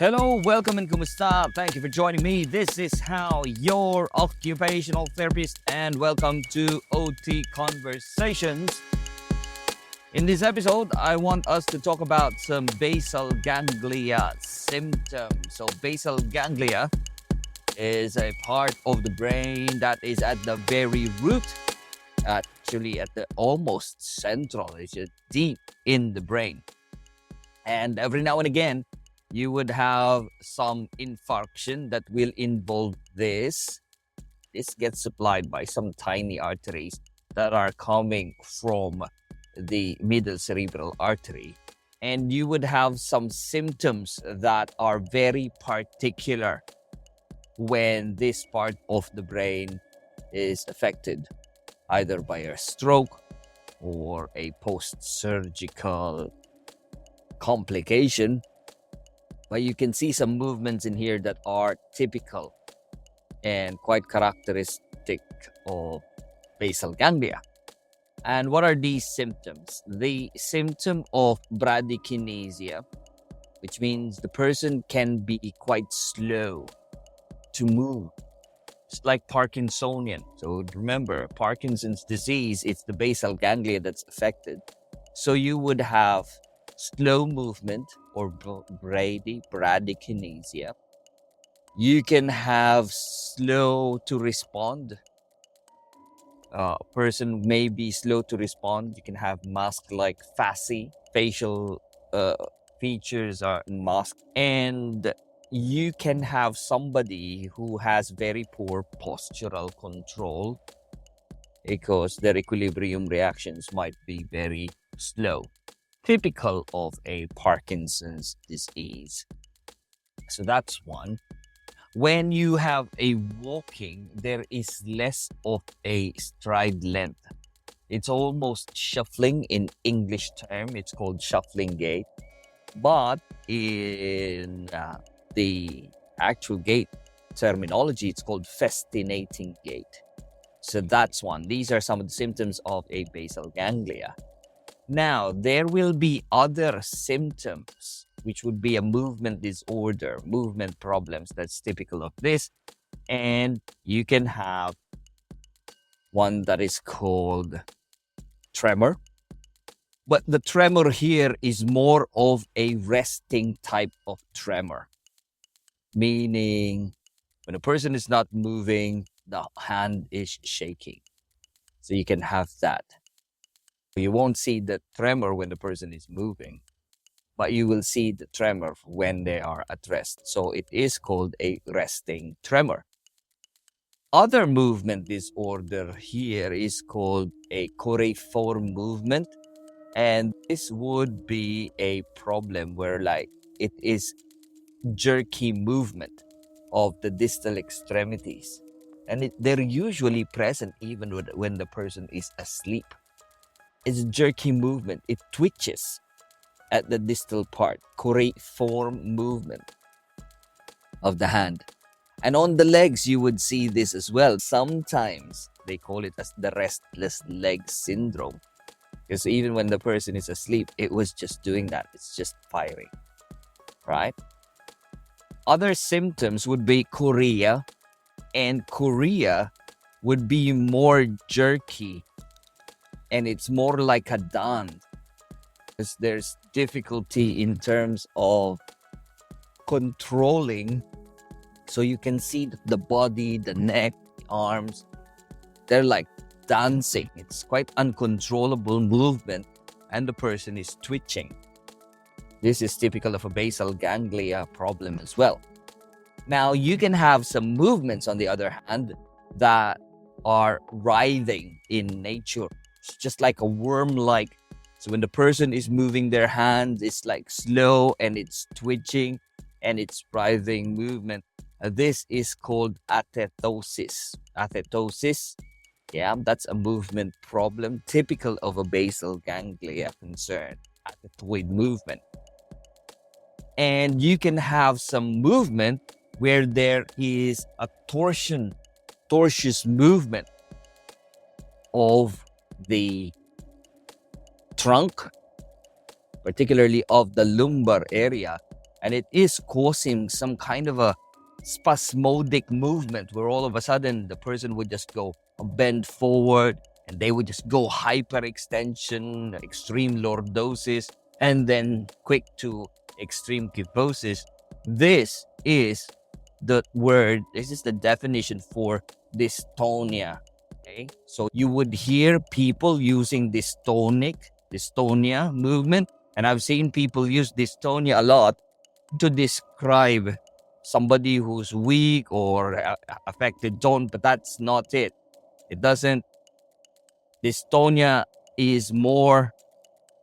Hello, welcome and kumusta? Thank you for joining me. This is How, your occupational therapist, and welcome to OT Conversations. In this episode, I want us to talk about some basal ganglia symptoms. So, basal ganglia is a part of the brain that is at the very root, actually at the almost central, it's just deep in the brain. And every now and again, you would have some infarction that will involve this. This gets supplied by some tiny arteries that are coming from the middle cerebral artery. And you would have some symptoms that are very particular when this part of the brain is affected, either by a stroke or a post-surgical complication. But you can see some movements in here that are typical and quite characteristic of basal ganglia. And what are these symptoms? The symptom of bradykinesia, which means the person can be quite slow to move. It's like Parkinsonian. So remember, Parkinson's disease, it's the basal ganglia that's affected. So you would have slow movement or bradykinesia. You can have slow to respond. A person may be slow to respond. You can have mask-like facial features are masked. And you can have somebody who has very poor postural control because their equilibrium reactions might be very slow, typical of a Parkinson's disease. So that's one. When you have a walking, there is less of a stride length. It's almost shuffling in English term. It's called shuffling gait. But in the actual gait terminology, it's called festinating gait. So that's one. These are some of the symptoms of a basal ganglia. Now, there will be other symptoms, which would be a movement disorder, movement problems that's typical of this. And you can have one that is called tremor. But the tremor here is more of a resting type of tremor, meaning when a person is not moving, the hand is shaking. So you can have that. You won't see the tremor when the person is moving, but you will see the tremor when they are at rest. So it is called a resting tremor. Other movement disorder here is called a choreiform movement. And this would be a problem where it is jerky movement of the distal extremities. And they're usually present even when the person is asleep. It's a jerky movement. It twitches at the distal part, choreiform movement of the hand. And on the legs, you would see this as well. Sometimes they call it as the restless leg syndrome. Because even when the person is asleep, it was just doing that. It's just firing, right? Other symptoms would be chorea. And chorea would be more jerky. And it's more like a dance. Because there's difficulty in terms of controlling. So you can see the body, the neck, the arms, they're like dancing. It's quite uncontrollable movement and the person is twitching. This is typical of a basal ganglia problem as well. Now you can have some movements on the other hand that are writhing in nature. It's just like a worm-like. So when the person is moving their hand, it's like slow and it's twitching and it's writhing movement. This is called athetosis. Athetosis, yeah, that's a movement problem typical of a basal ganglia concern, athetoid movement. And you can have some movement where there is a tortuous movement of the trunk, particularly of the lumbar area, And it is causing some kind of a spasmodic movement where all of a sudden the person would just go bend forward and they would just go hyperextension, extreme lordosis, and then quick to extreme kyphosis. This is the definition for dystonia. Okay, so you would hear people using dystonia movement, and I've seen people use dystonia a lot to describe somebody who's weak or affected tone, but that's not it. It doesn't. Dystonia is more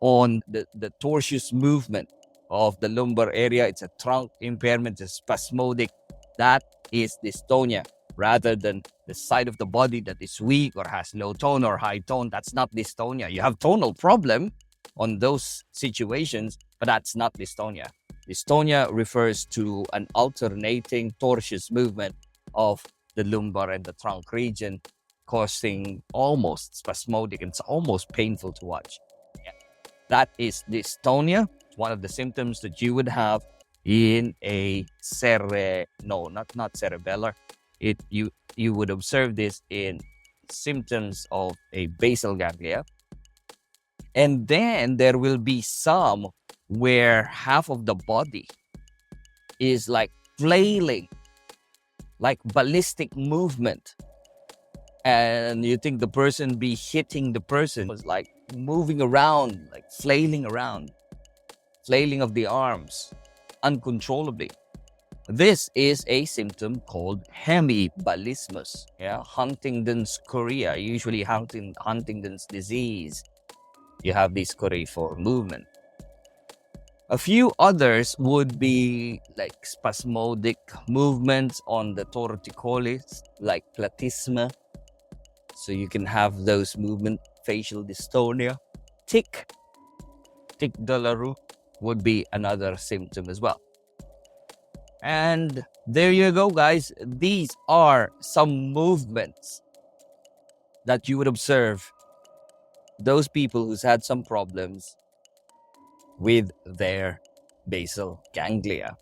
on the tortuous movement of the lumbar area. It's a trunk impairment, it's spasmodic. That is dystonia, rather than the side of the body that is weak or has low tone or high tone. That's not dystonia. You have tonal problem on those situations, but that's not dystonia. Dystonia refers to an alternating tortuous movement of the lumbar and the trunk region, causing almost spasmodic, and it's almost painful to watch. Yeah. That is dystonia. It's one of the symptoms that you would have in a not cerebellar. You would observe this in symptoms of a basal ganglia. And then there will be some where half of the body is like flailing, like ballistic movement. And you think the person be hitting the person. Was like moving around, like flailing around, flailing of the arms uncontrollably. This is a symptom called hemibalismus. Yeah, Huntington's chorea, usually Huntington's disease. You have this chorea for movement. A few others would be like spasmodic movements on the torticollis, like platysma. So you can have those movement, facial dystonia. Tic de la Rue would be another symptom as well. And there you go, guys. These are some movements that you would observe those people who's had some problems with their basal ganglia.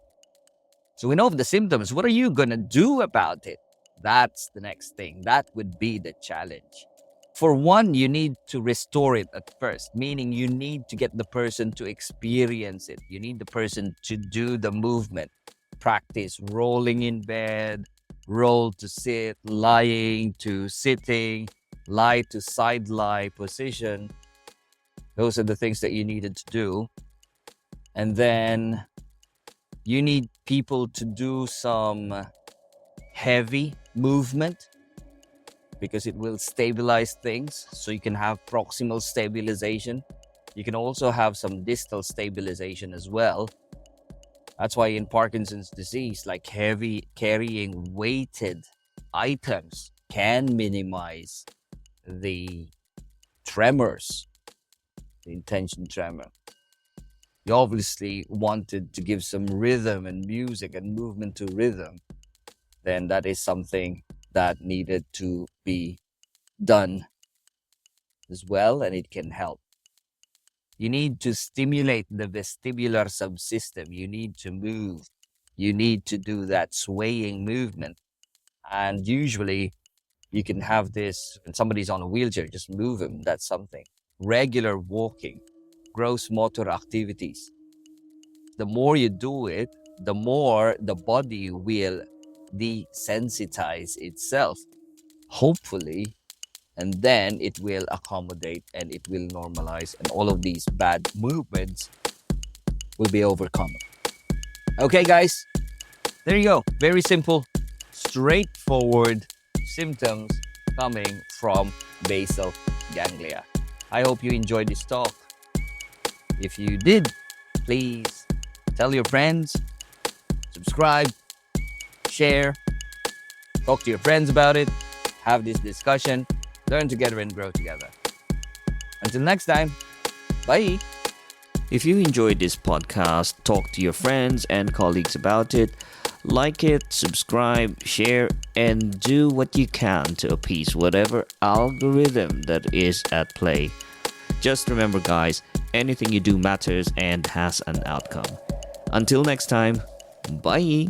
So we know of the symptoms. What are you going to do about it? That's the next thing. That would be the challenge. For one, you need to restore it at first, meaning you need to get the person to experience it. You need the person to do the movement. Practice rolling in bed, roll to sit, lying to sitting, lie to side lie position. Those are the things that you needed to do. And then you need people to do some heavy movement because it will stabilize things. So you can have proximal stabilization. You can also have some distal stabilization as well. That's why in Parkinson's disease, like heavy carrying weighted items can minimize the tremors, the intention tremor. You obviously wanted to give some rhythm and music and movement to rhythm. Then that is something that needed to be done as well, and it can help. You need to stimulate the vestibular subsystem. You need to move. You need to do that swaying movement. And usually you can have this when somebody's on a wheelchair, just move them. That's something. Regular walking, gross motor activities. The more you do it, the more the body will desensitize itself, hopefully, and then it will accommodate and it will normalize, and all of these bad movements will be overcome. Okay, guys, there you go. Very simple, straightforward symptoms coming from basal ganglia. I hope you enjoyed this talk. If you did, please tell your friends, subscribe, share, talk to your friends about it, have this discussion, learn together and grow together. Until next time, bye. If you enjoyed this podcast, talk to your friends and colleagues about it. Like it, subscribe, share, and do what you can to appease whatever algorithm that is at play. Just remember, guys, anything you do matters and has an outcome. Until next time, bye.